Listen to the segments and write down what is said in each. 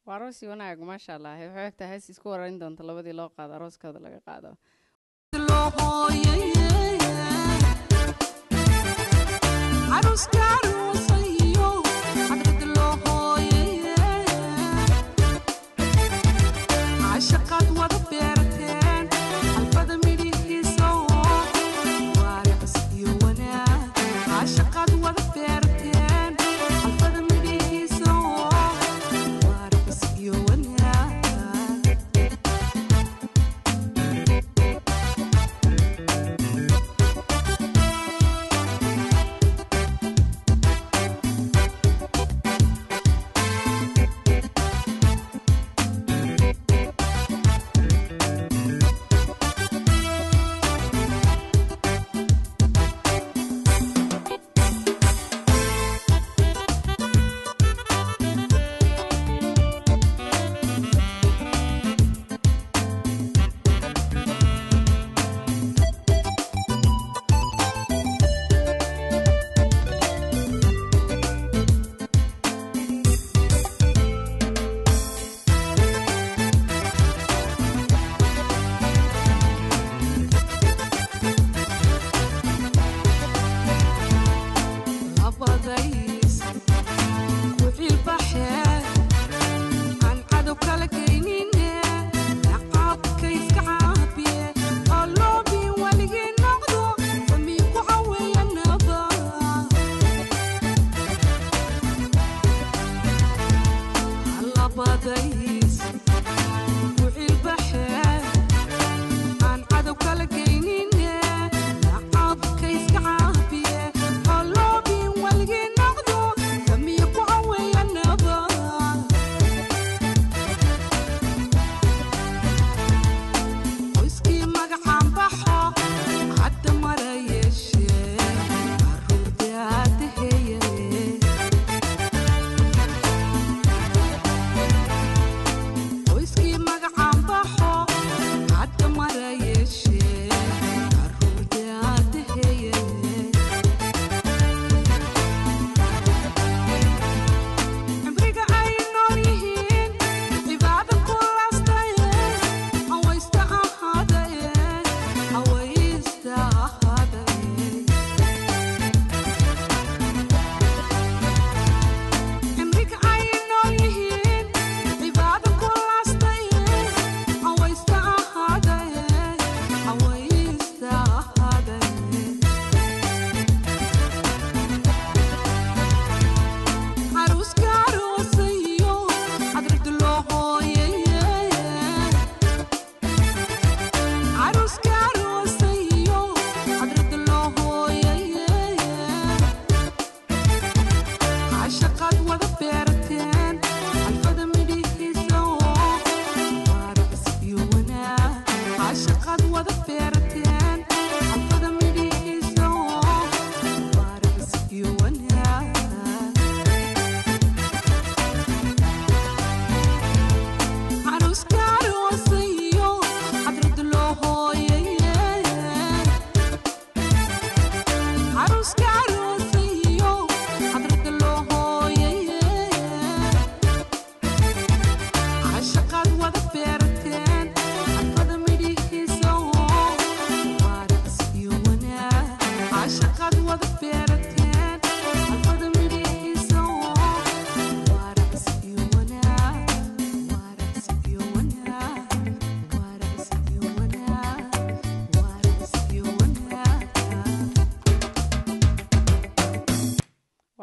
عروسي وناق ما شاء الله هي حياتها هسي سكور عندهم طلبتي لو قاعد عروس كذا لقى قاعدة عروس كعروسيو حضرت اللوهوية عشقات وضبيرتين الفضل مليه سوا وارقصي وانا عشقات وضبيرتين الفضل مليه سوا وارقصي وانا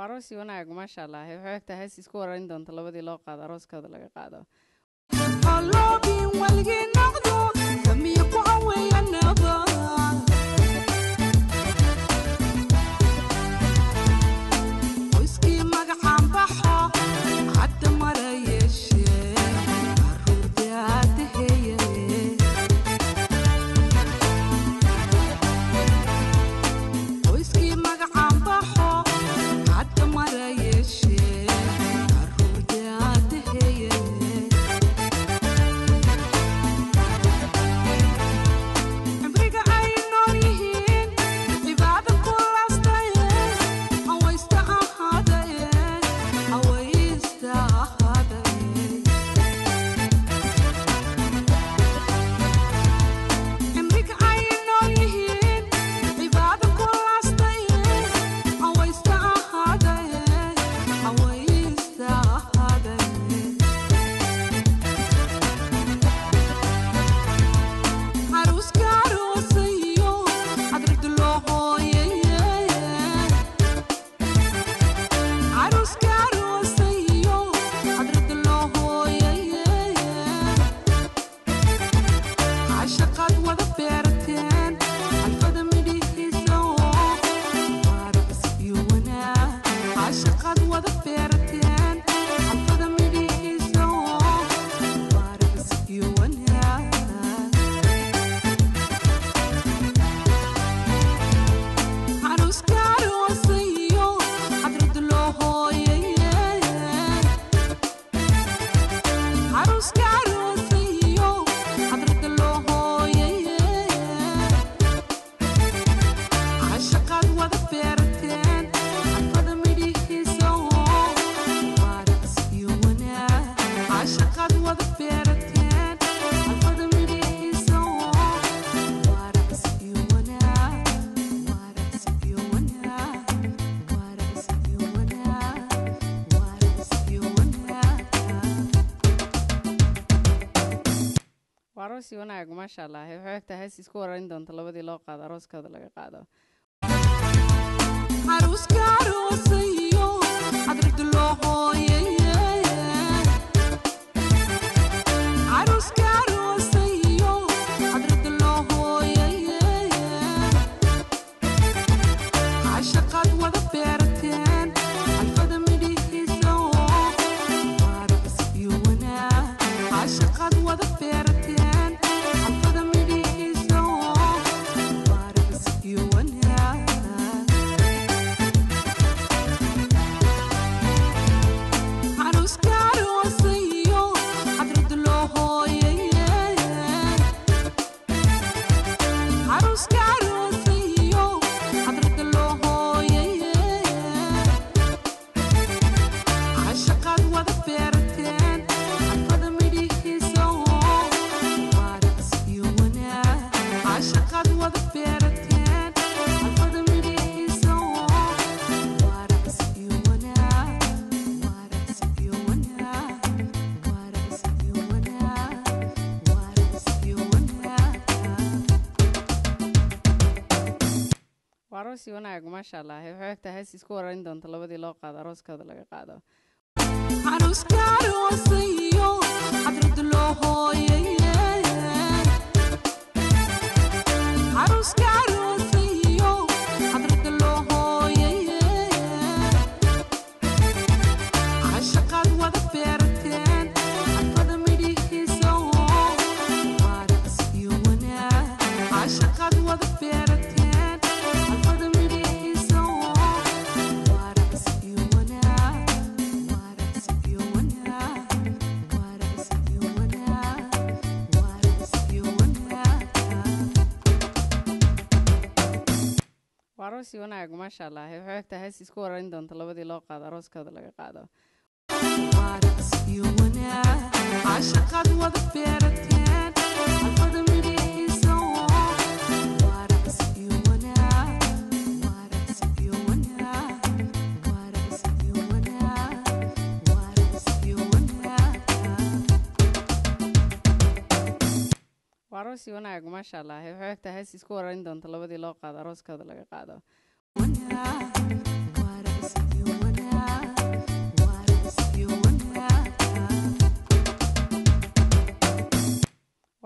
aroos wanaag maasha Allah waxay ogtahay hees isku warayn doonta labadii loo qaado arooskooda laga qaado qaloobi walgi noqdo kamiya ku aweeyanaba wiski magacan baxo hadda marayeshe arrudaadaheye wiski magacan baxo hadda marayeshe arrudaadaheye aroos wanaag maasha Allah waxay ogtahay hees isku warayn doonta labadii loo qaado arooskooda laga qaado aroska aroosiyo adrad loo hooyay aroos wanaag maasha Allah waxay ogtahay hees isku warayn doonta labadii loo qaado arooskooda laga qaado عروسك عروسيو حضرت له هويه عروسك عروسيو حضرت له هويه عشقات وظفرتين عطفض مديحيسو وارقس يونا عشقات وظفرتين عطفض مديحيسو وارقس يونا aroos wanaag maasha Allah waxay ogtahay hees isku warayn doonta labadii loo qaado arooskooda laga qaado عشقات وظفرتين عطفض مديحيسو وارقس يونا وارقس يونا وارقس يونا وارقس يونا aroos wanaag maasha Allah waxay ogtahay hees isku warayn doonta labadii loo qaado arooskooda laga qaado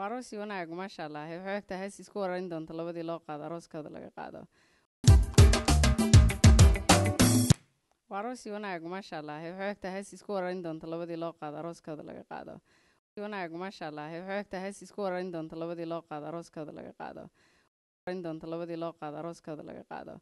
aroos wanaag maasha Allah waxay ogtahay hees isku warayn doonta labadii loo qaado arooskooda laga qaado aroos wanaag maasha Allah waxay ogtahay hees isku warayn doonta labadii loo qaado arooskooda laga qaado wanaag maasha Allah waxay ogtahay hees isku warayn doonta labadii loo qaado arooskooda laga qaado warayn doonta labadii loo qaado arooskooda laga qaado